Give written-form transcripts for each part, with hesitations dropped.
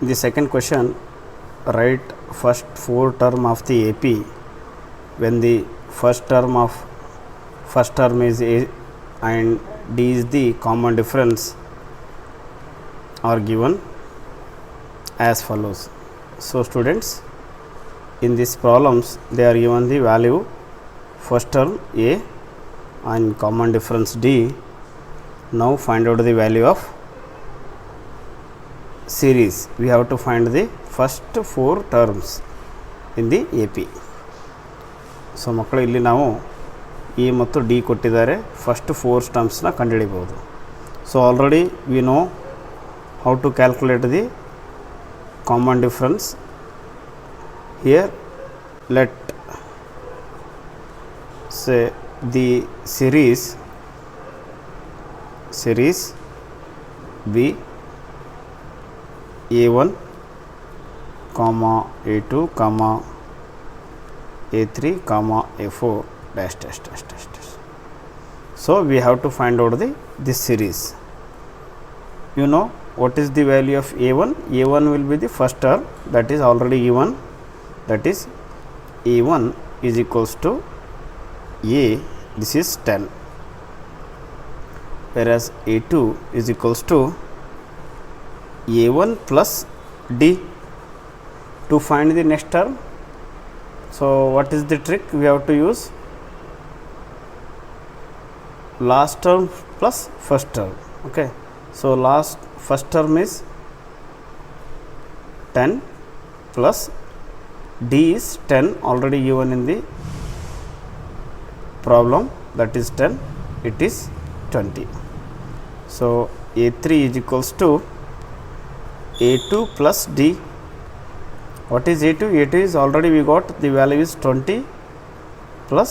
The second question, write first 4 term of the AP when the first term is A and D is the common difference are given as follows. So students, in these problems they are given the value first term A and common difference D. Now find out the value of series. We have to find the first 4 terms in the AP. So ಮಕ್ಕಳು ಇಲ್ಲಿ ನಾವು A ಮತ್ತು D ಕೊಟ್ಟಿದ್ದಾರೆ, first 4 ಟರ್ಮ್ಸ್ನ ಕಂಡುಹಿಡಿಯಬಹುದು. So already we know how to calculate the common difference. Here let say the series be A1, A2, A3, A4 dash. So we have to find out this series. You know what is the value of A1? A1 will be the first term, that is already given, that is A1 is equals to A, this is 10, whereas A2 is equals to A1 plus D. To find the next term, so what is the trick we have to use? Last term plus first term. Okay, so first term is 10 plus D is 10, already given in the problem, that is 10, it is 20. So A3 is equals to A2 plus D. What is A2? A2 is already we got the value is 20 plus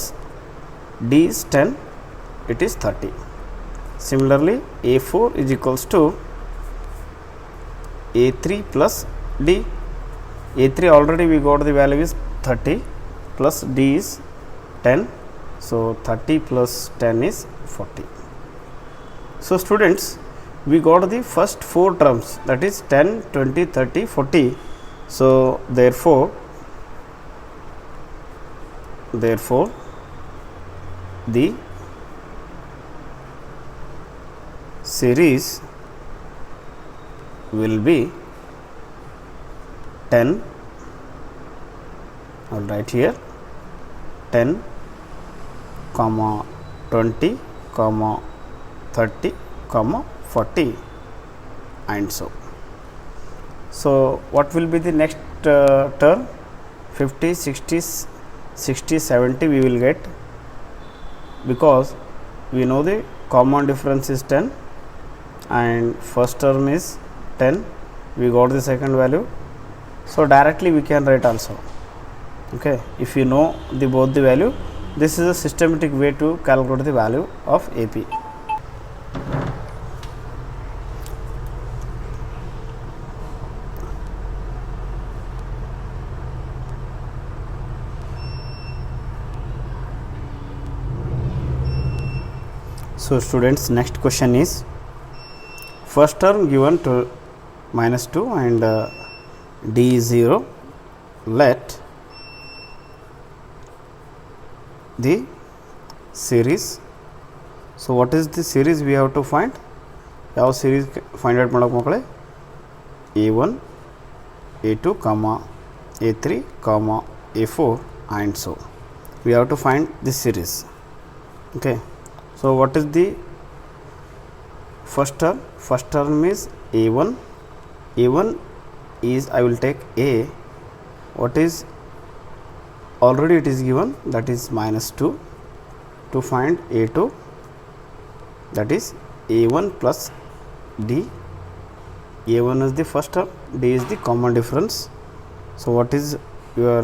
D is 10, it is 30. Similarly, A4 is equals to A3 plus D. A3 already we got the value is 30 plus D is 10. So 30 plus 10 is 40. So students, we got the first 4 terms, that is 10, 20, 30, 40. So therefore the series will be 10, I'll write here 10, 20, 30, 40 and so. So what will be the next term? 50, 60, 70 we will get, because we know the common difference is 10 and first term is 10, we got the second value, so directly we can write also. Okay, if you know both the value, this is a systematic way to calculate the value of AP. So students, next question is first term given to -2 and D is 0. Let the series. So what is the series we have to find? How series find out madam makale? A1, A2, A3, A4 and so. We have to find this series. Okay. So what is the first term? First term is A1. A1 is, I will take A. What is already it is given, that is -2. To find A2, that is A1 plus D. A1 is the first term, D is the common difference. So what is your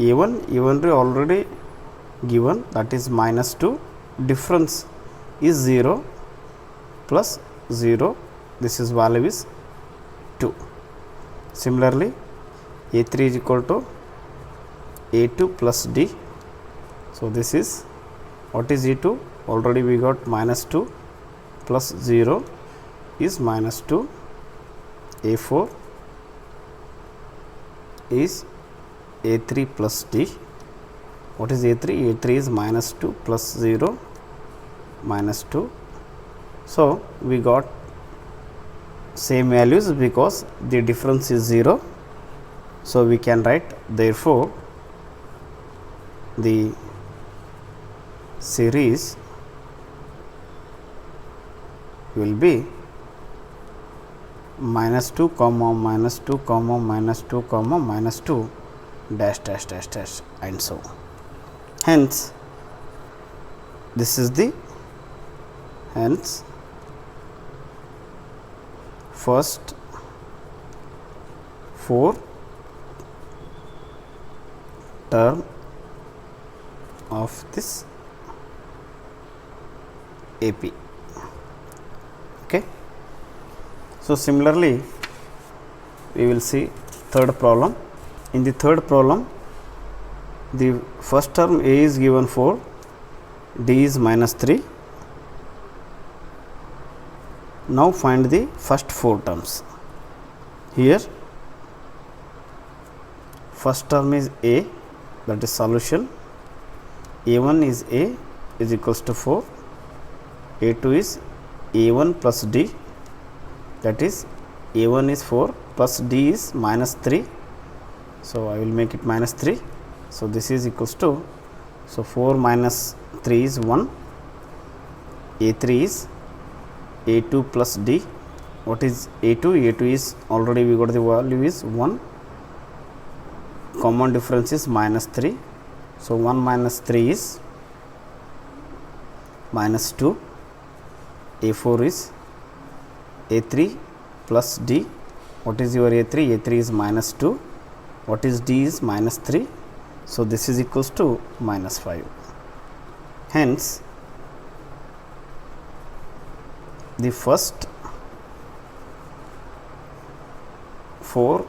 A1? A1 already given, that is -2. Difference is 0 plus 0, this is value is 2. Similarly, A3 is equal to A2 plus D. So this is, what is E2? Already we got -2 plus 0 is -2. A4 is a3 plus d. What is a3? a3 is minus 2 plus 0 minus 2. So, we got same values because the difference is 0. So, we can write therefore, the series will be minus 2 comma minus 2 comma minus 2 comma minus 2 dash dash dash dash and so. Hence, this is the first 4 term of this AP. Okay. So, similarly, we will see third problem. In the third problem, the first term A is given 4, D is minus 3. Now, find the first 4 terms. Here, first term is A, that is solution. A1 is A is equals to 4, A2 is A1 plus D, that is A1 is 4 plus D is minus 3. So, I will make it minus 3. So, this is equals to, so 4 minus 3 is 1, A3 is A2 plus D. What is A2? A2 is already we got the value is 1, common difference is minus 3. So, 1 minus 3 is minus 2, A4 is A3 plus D. What is your A3? A3 is minus 2. What is D is minus 3. So, this is equals to minus 5. Hence, the first 4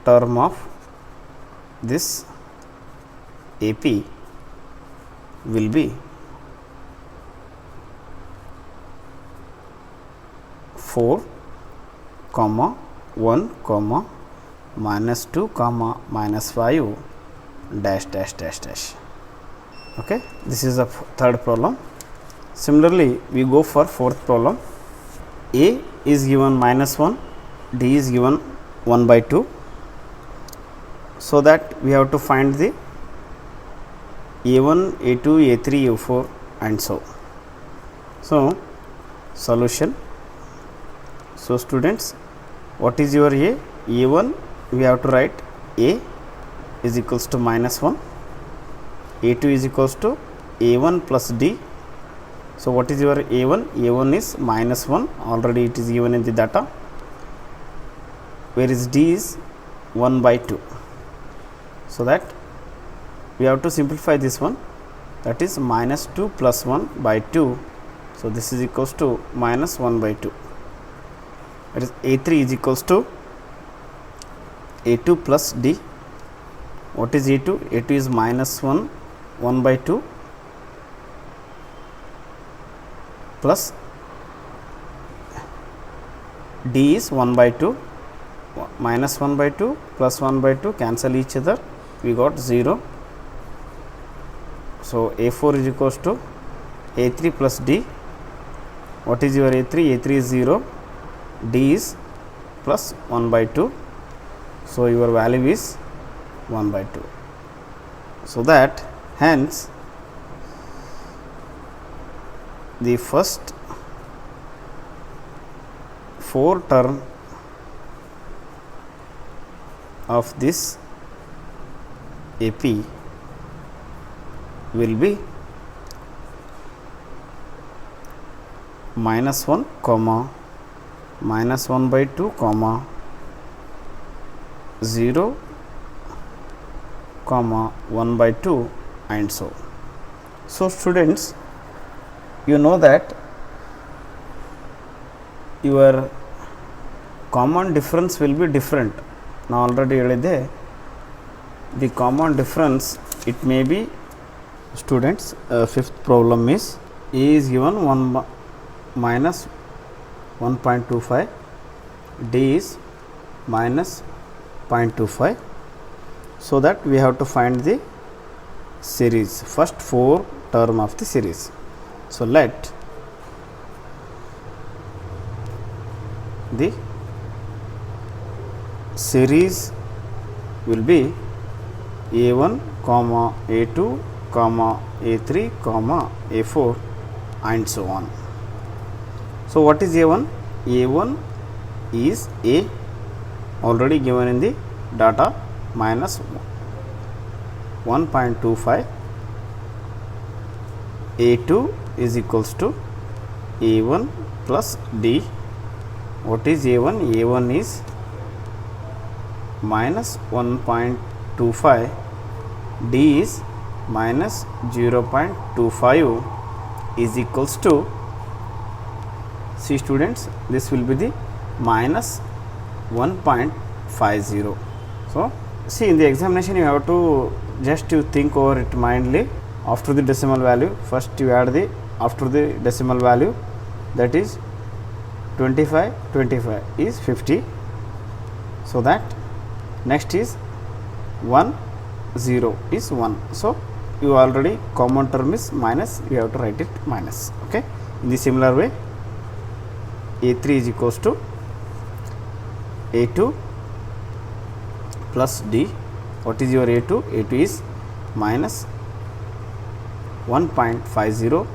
term of this AP will be 4 comma 1 comma minus 2 comma minus 5 dash dash dash dash. Okay. This is the third problem. Similarly, we go for fourth problem. A is given minus 1, D is given 1 by 2. So, that we have to find the A1, A2, A3, A4 and so. So, solution. So, students, what is your A? A1 we have to write A is equals to minus 1, A2 is equals to A1 plus D. So, what is your A1? A1 is minus 1, already it is given in the data, where is D is 1 by 2. So, that we have to simplify this one, that is minus 2 plus 1 by 2. So, this is equals to minus 1 by 2. That is A3 is equals to A2 plus D. What is A2? A2 is minus 1 by 2 plus D is 1 by 2, minus 1 by 2 plus 1 by 2 cancel each other, we got 0. So, A4 is equals to A3 plus D. What is your A3? A3 is 0, D is plus 1 by 2. So, your value is 1 by 2. So, that hence the first 4 term of this AP will be minus 1 comma minus 1 by 2 comma 0 comma 1 by 2 and so. So, students, you know that your common difference will be different. Now, already ಹೇಳಿದೆ, the common difference it may be, students, fifth problem is A is given 1 minus 1.25, D is minus 0.25. So that we have to find the series, first 4 term of the series. So let the series will be A1 comma A2 comma A3 comma A4 and so on. So what is A1? A1 is A, already given in the data, minus 1.25. A2 is equals to A1 plus D. What is A1? A1 is minus 1.25, D is minus 0.25 is equals to, see students, this will be the minus 1.50. So see, in the examination you have to just you think over it mindly. After the decimal value, first you add the after the decimal value, that is 25 is 50. So that next is 1 0 is 1. So you already common term is minus, you have to write it minus. Okay. In the similar way, A3 is equals to A2 plus D. What is your A2? A2 is minus 1.50.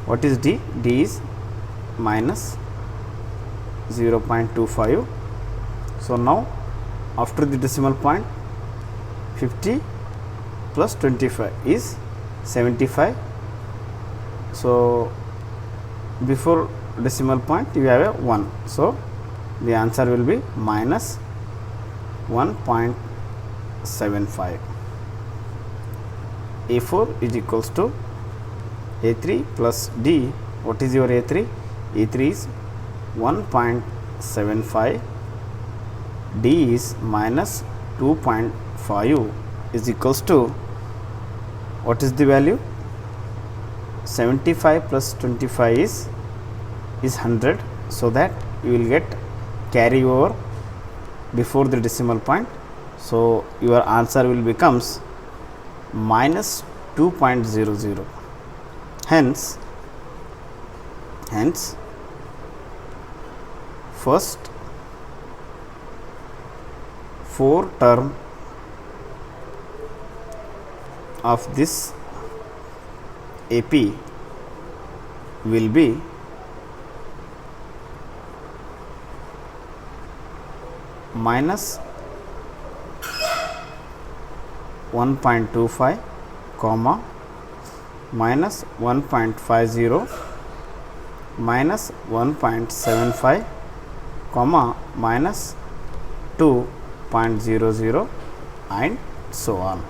What is D? D is minus 0.25. So now after the decimal point, 50 plus 25 is 75. So before decimal point you have a 1. So the answer will be minus 1.75. A4 is equals to A3 plus D. What is your A3? A3 is 1.75. D is minus 2.5 is equals to, what is the value? 75 plus 25 is 100. So that you will get carry over before the decimal point. So your answer will becomes minus 2.00. Hence first 4 term of this AP will be minus 1.25 comma minus 1.50 minus 1.75 comma minus 2.00 and so on.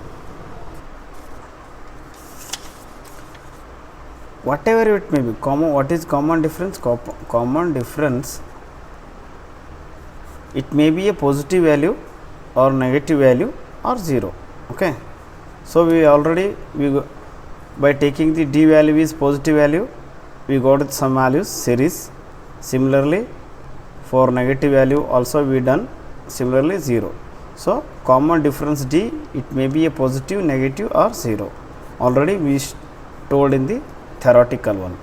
Whatever it may be, what is common difference? Common difference, it may be a positive value or negative value or 0. Okay. So we already by taking the D value is positive value, we got some values series. Similarly for negative value also we done similarly 0. So common difference D, it may be a positive, negative or 0. Already we told in the theoretical one.